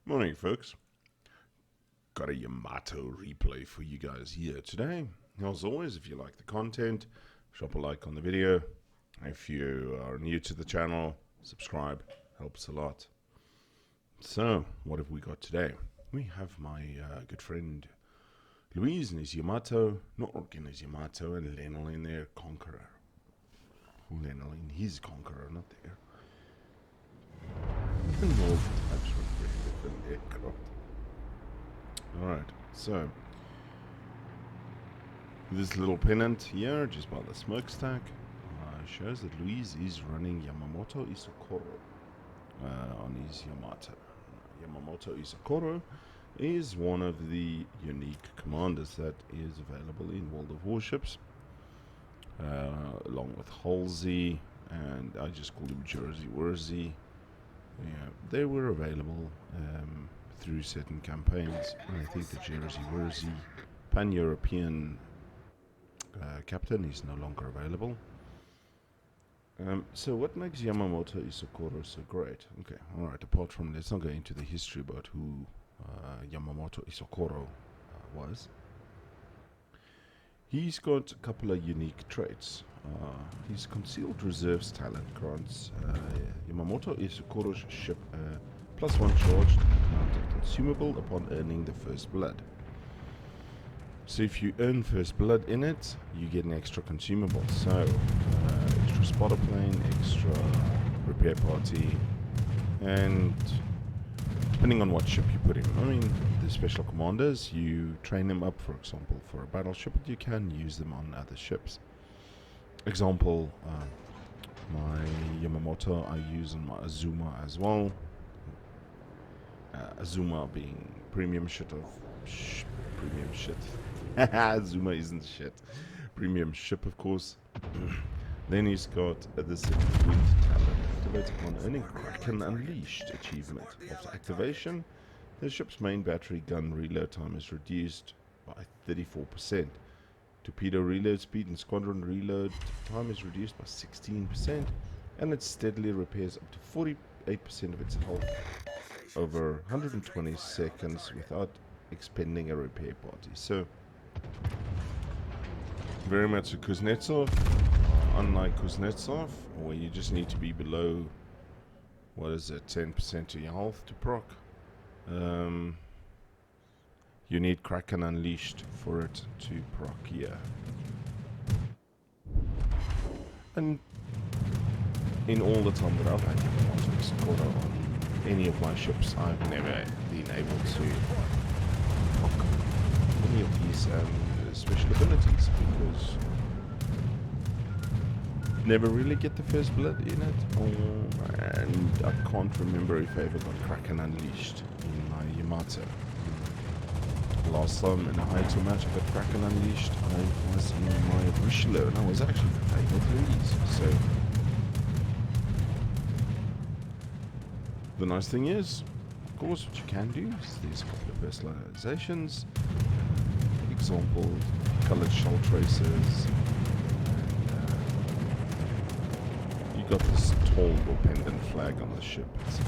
Morning, folks. Got a Yamato replay for you guys here today. As always, if you like the content, drop a like on the video. If you are new to the channel, subscribe. Helps a lot. So, what have we got today? We have my good friend Luis and his Yamato, not Orkin his Yamato, and Lionel in their Conqueror. Lionel in his Conqueror, not there. And all types of different aircraft. Alright, so this little pennant here, just by the smokestack, shows that Luis is running Yamamoto Isokoro on his Yamato. Yamamoto Isokoro is one of the unique commanders that is available in World of Warships, along with Halsey, and I just call him Jersey Wursey. Yeah, they were available through certain campaigns. I think the Jersey Wursey Pan-European captain is no longer available. So what makes Yamamoto Isokoro so great? Okay, alright, apart from, let's not go into the history about who Yamamoto Isokoro was. He's got a couple of unique traits. His concealed reserves talent grants Yamamoto Isokoro's ship +1 charged mounted consumable upon earning the first blood. So if you earn first blood in it, you get an extra consumable. So extra spotter plane, extra repair party, and depending on what ship you put him. I mean, the special commanders, you train them up, for example, for a battleship, but you can use them on other ships. Example, my Yamamoto I use on my Azuma as well. Azuma being premium shit of premium shit. Azuma isn't shit. Premium ship, of course. Then he's got this wind talent. Activates upon earning Kraken Unleashed achievement. After activation, the ship's main battery gun reload time is reduced by 34%. Torpedo reload speed and squadron reload time is reduced by 16%, and it steadily repairs up to 48% of its health over 120 seconds without expending a repair party. So, very much a Kuznetsov, unlike Kuznetsov, where you just need to be below, what is it, 10% of your health to proc. You need Kraken Unleashed for it to proc here. And in all the time that I've had Yamamoto Isokoro on any of my ships, I've never been able to proc any of these special abilities, because never really get the first blood in it, and I can't remember if I ever got Kraken Unleashed in my Yamato. Last time in a Haito match I got Kraken Unleashed, I was in my Richelieu, and I was actually playing with Louise. So the nice thing is, of course, what you can do is there's a couple of personalizations. Example, colored shell tracers. You got this tall or pendant flag on the ship, etc.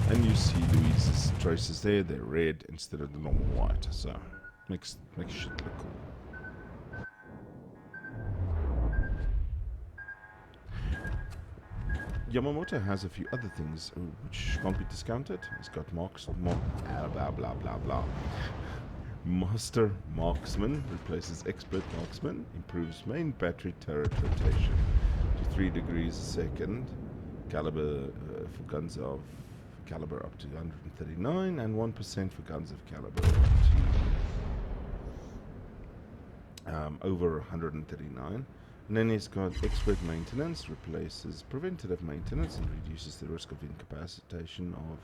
And you see Louise's traces there, they're red instead of the normal white, so makes shit look cool. Yamamoto has a few other things which can't be discounted. He's got blah blah blah blah. Master Marksman replaces Expert Marksman, improves main battery turret rotation to 3 degrees a second, caliber for guns of caliber up to 139, and 1% for guns of caliber up to over 139. And then he's got Expert Maintenance, replaces preventative maintenance and reduces the risk of incapacitation of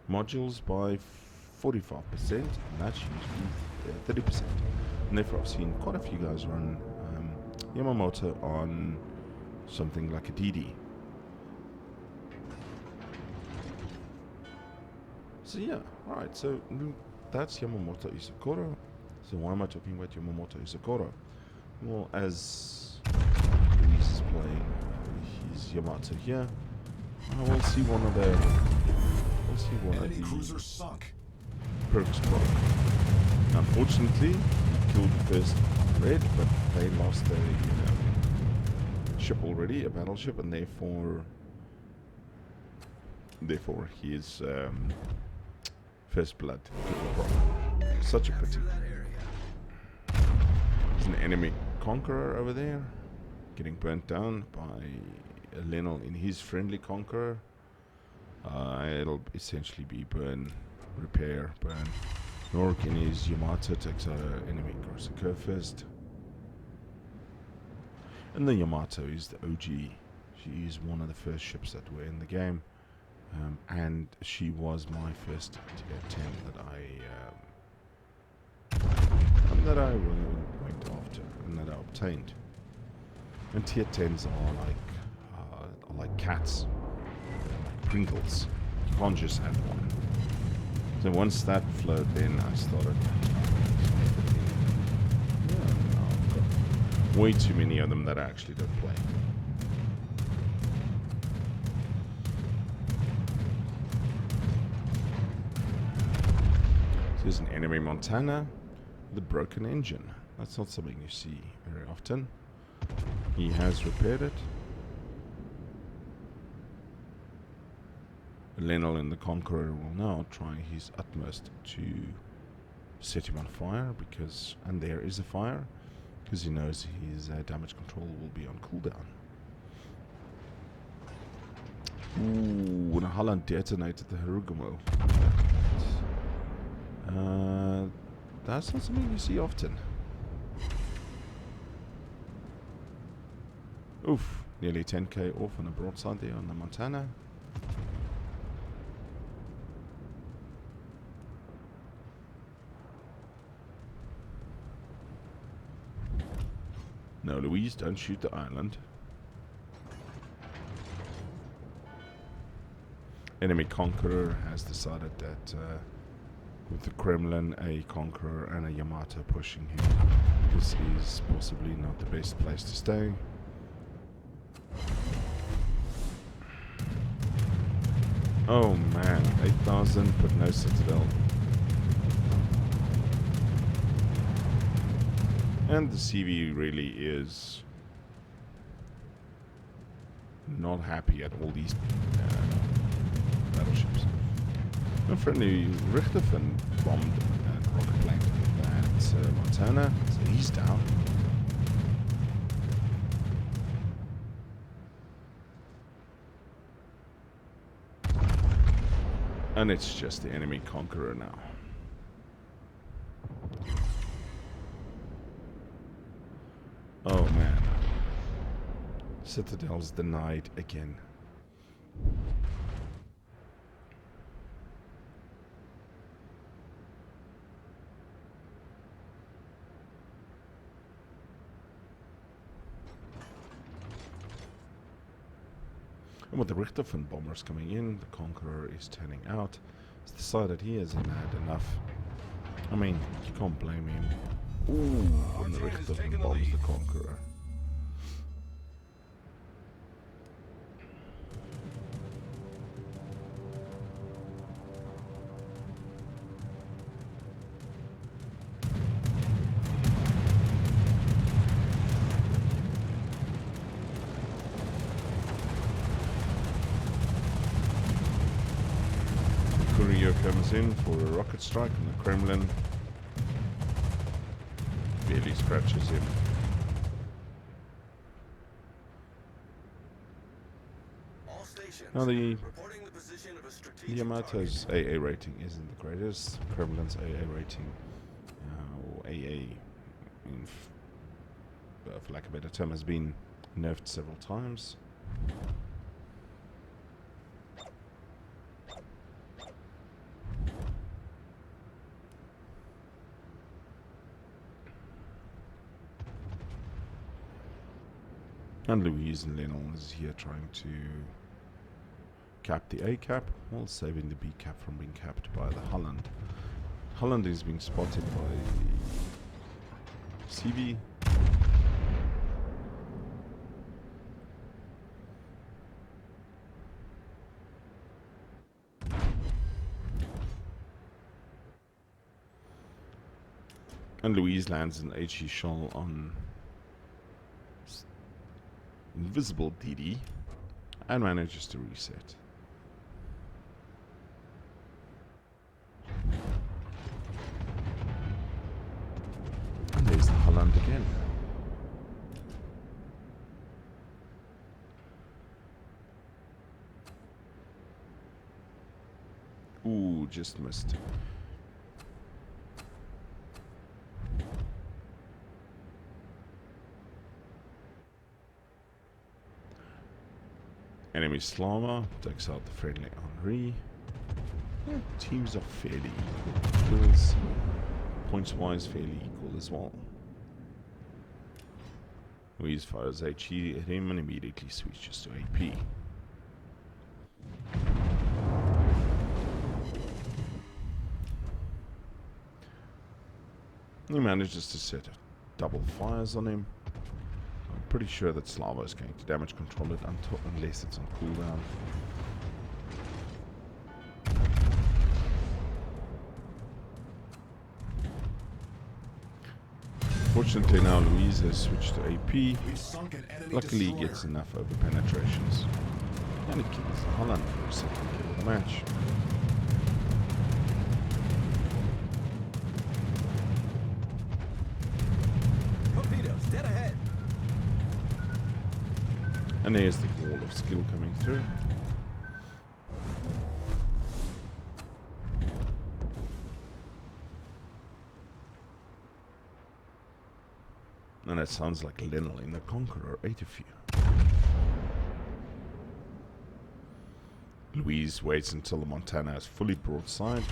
modules by 45%, and that's usually 30%. And therefore I've seen quite a few guys run Yamamoto on something like a DD. So yeah, alright, so that's Yamamoto Isokoro. So why am I talking about Yamamoto Isokoro? Well, as Luis is playing his Yamato here, I will see one of the we'll see why Enemy the cruiser sunk. perks broke. Unfortunately, he killed the first red, but they lost a ship already, a battleship, and therefore his first blood took a drop. Such a pity. There's an enemy conqueror over there, getting burnt down by Lenel in his friendly conqueror. It'll essentially be burn, repair, burn. Nork in his Yamato takes out an enemy cruiser first. And the Yamato is the OG. She is one of the first ships that were in the game. And she was my first tier 10 that I went after and that I obtained. And tier 10s are like cats, like Pringles. You can't just have one. So once that flowed, then I started. I've got way too many of them that I actually don't play. There's an enemy Montana with a broken engine. That's not something you see very often. He has repaired it. Lenel in the Conqueror will now try his utmost to set him on fire, and there is a fire, because he knows his damage control will be on cooldown. Ooh, and Holland detonated the Harugumo. That's not something you see often. Oof, nearly 10k off on the broadside there on the Montana. No, Louise, don't shoot the island. Enemy Conqueror has decided that with the Kremlin, a Conqueror, and a Yamato pushing him, this is possibly not the best place to stay. Oh man, 8,000 but no citadel. And the CV really is not happy at all these battleships. A friendly Richterfin bombed and rocket plane at Montana, so he's down. And it's just the enemy Conqueror now. Oh man. Citadel's denied again. And with the Richterfin bombers coming in, the Conqueror is turning out. He's decided he hasn't had enough. I mean, you can't blame him. Ooh, and the Richterfin bombs the Conqueror. Comes in for a rocket strike on the Kremlin. Barely scratches him. Now the Yamato's AA rating isn't the greatest. Kremlin's AA rating, or AA, for lack of a better term, has been nerfed several times. And Louise and Lenel is here trying to cap the A cap, while saving the B cap from being capped by the Holland. Holland is being spotted by the CV. And Louise lands an HE shell on invisible DD and manages to reset. And there's the Holland again. Ooh, just missed. Enemy Slama takes out the friendly Henri. Yeah, teams are fairly equal. Kills, points-wise, fairly equal as well. Louise fires HE at him and immediately switches to AP. He manages to set double fires on him. I'm pretty sure that Slava is going to damage control it unless it's on cooldown. Fortunately now Louise has switched to AP. Luckily he gets enough over penetrations. And he kills Holland for a second kill of the match. Dead ahead. And there's the wall of skill coming through. And that sounds like Lennel in the Conqueror 8 of you. Louise waits until the Montana is fully broadside.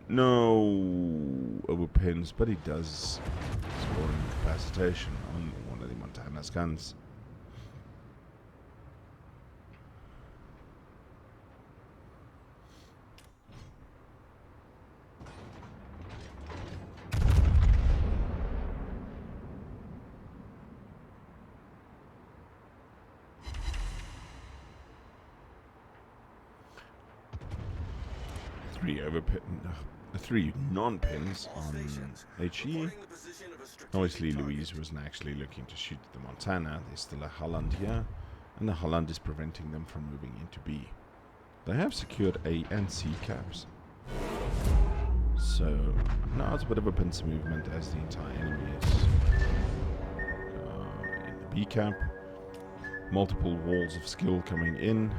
No overpins, but he does score incapacitation on one of the Montana's guns. Three non-pins on HE. Obviously Louise wasn't actually looking to shoot the Montana. There's still a Holland here, and the Holland is preventing them from moving into B. They have secured A and C caps. So now it's a bit of a pincer movement as the entire enemy is in the B cap. Multiple walls of skill coming in.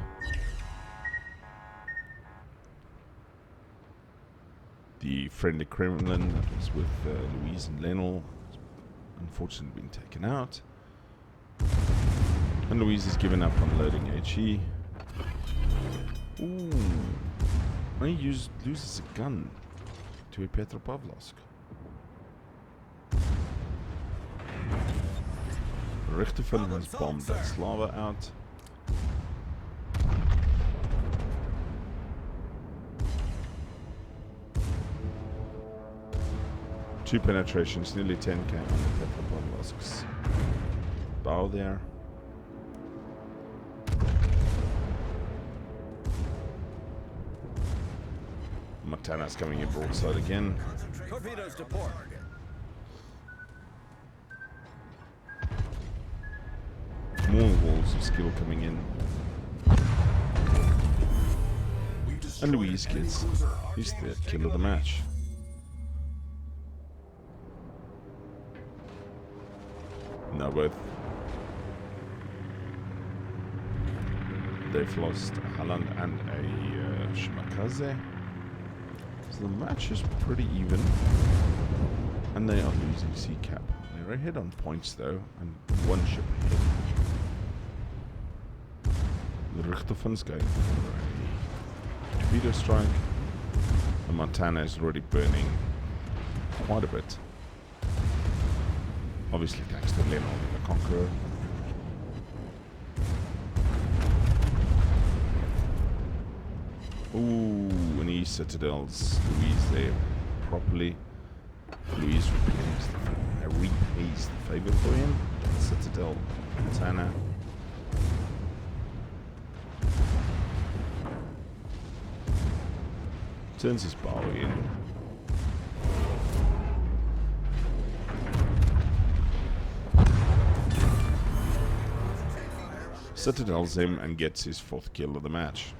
The friendly Kremlin that was with Louise and Lennel has unfortunately been taken out. And Louise has given up on loading HE. Ooh. And he loses a gun to a Petropavlovsk. Richterfeld has bombed that Slava out. Two penetrations, nearly 10k on the Petropavlovsk's bow there. Montana's coming in broadside again. Torpedoes to port. More walls of skill coming in. And Louise gets his third kill of the match. Now both. They've lost a Holland and a Shimakaze. So the match is pretty even. And they are losing C cap. They're ahead on points though, and one ship ahead. The Richterfun's going for a torpedo strike. The Montana is already burning quite a bit. Obviously thanks to Lennel and the Conqueror. Ooh, and he Citadel's Louise there properly. Louise repays the favor for him. Citadel Montana. Turns his bow in. citadels him and gets his 4th kill of the match.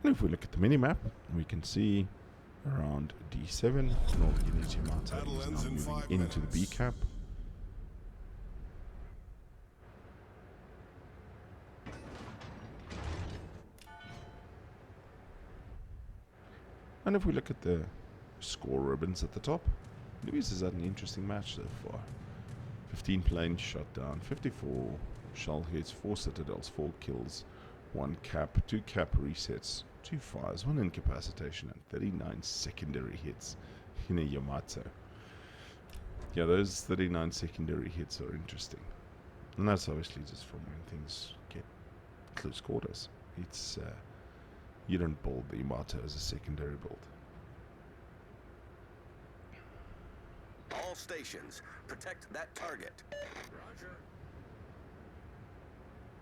And if we look at the minimap, we can see around D7, Northern Yamato is now moving into the B cap. And if we look at the score ribbons at the top, Luis has had an interesting match so far. 15 planes shot down, 54 shell hits, 4 citadels, 4 kills, 1 cap, 2 cap resets, 2 fires, 1 incapacitation, and 39 secondary hits in a Yamato. Yeah, those 39 secondary hits are interesting. And that's obviously just from when things get close quarters. It's you don't build the Yamato as a secondary build. All stations, protect that target. Roger.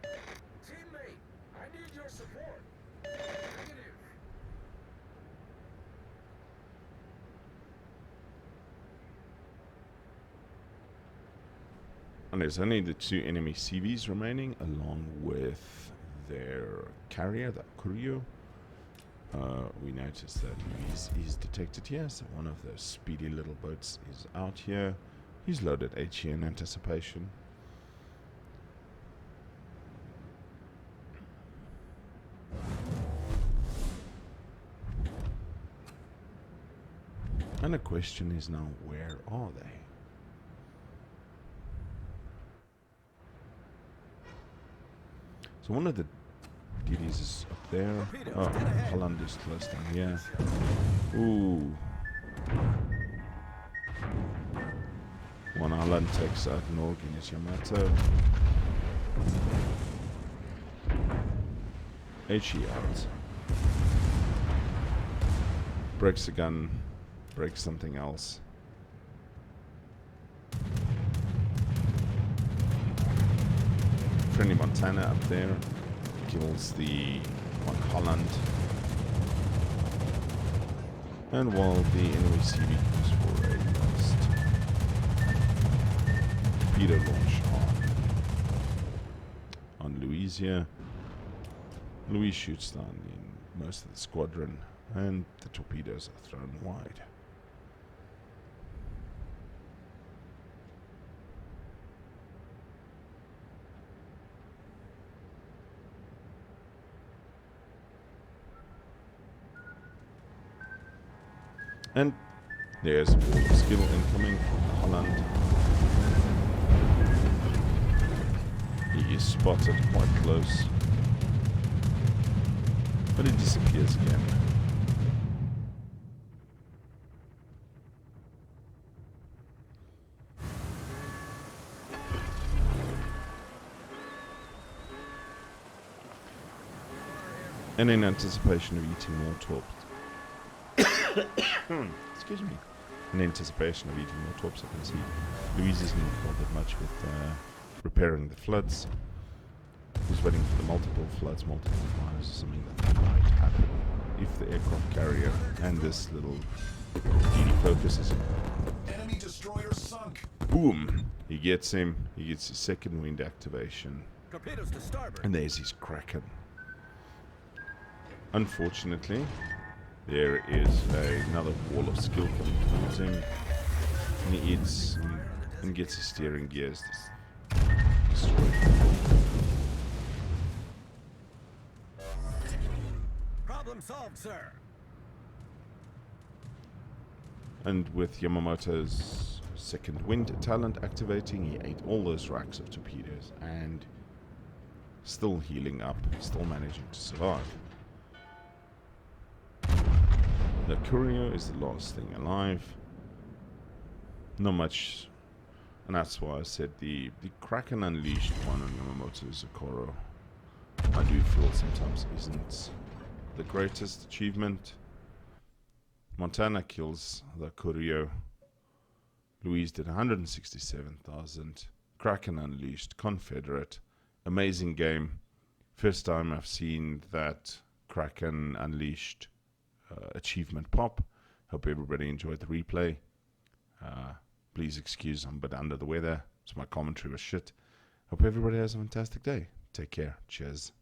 Teammate, I need your support. Negative. And there's only the 2 enemy CVs remaining, along with their carrier, the Kuryo. We notice that Luis is detected here, so one of those speedy little boats is out here. He's loaded HE in anticipation. And the question is now, where are they? So one of the DDs is up there. Oh, Holland is close down here. Ooh. One Holland takes out Northern Yamato. HE out. Breaks the gun. Breaks something else. Friendly Montana up there. Kills the one Holland. And while the enemy CV goes for a last torpedo launch on Louisia, Louis shoots down in most of the squadron, and the torpedoes are thrown wide. And there's a ball of skill incoming from Holland. He is spotted quite close, but he disappears again. And in anticipation of eating more torps. Excuse me. In anticipation of eating more torps, I can see Louise isn't bothered much with repairing the floods. He's waiting for the multiple floods, multiple fires, something that might happen if the aircraft carrier and this little DD focuses him. Enemy destroyer sunk. Boom! He gets him. He gets his second wind activation. Torpedoes to starboard. And there's his Kraken. Unfortunately, there is another wall of skill coming towards him, and he eats and gets his steering gears destroyed. Problem solved, sir. And with Yamamoto's second wind talent activating, he ate all those racks of torpedoes and still healing up, still managing to survive. The Courier is the last thing alive. Not much, and that's why I said the Kraken Unleashed one on Yamamoto's Okoro, I do feel sometimes isn't the greatest achievement. Montana kills the Courier. Louise did 167,000. Kraken Unleashed, Confederate. Amazing game. First time I've seen that Kraken Unleashed achievement pop. Hope everybody enjoyed the replay. Please excuse I'm a bit under the weather, so my commentary was shit. Hope everybody has a fantastic day. Take care. Cheers.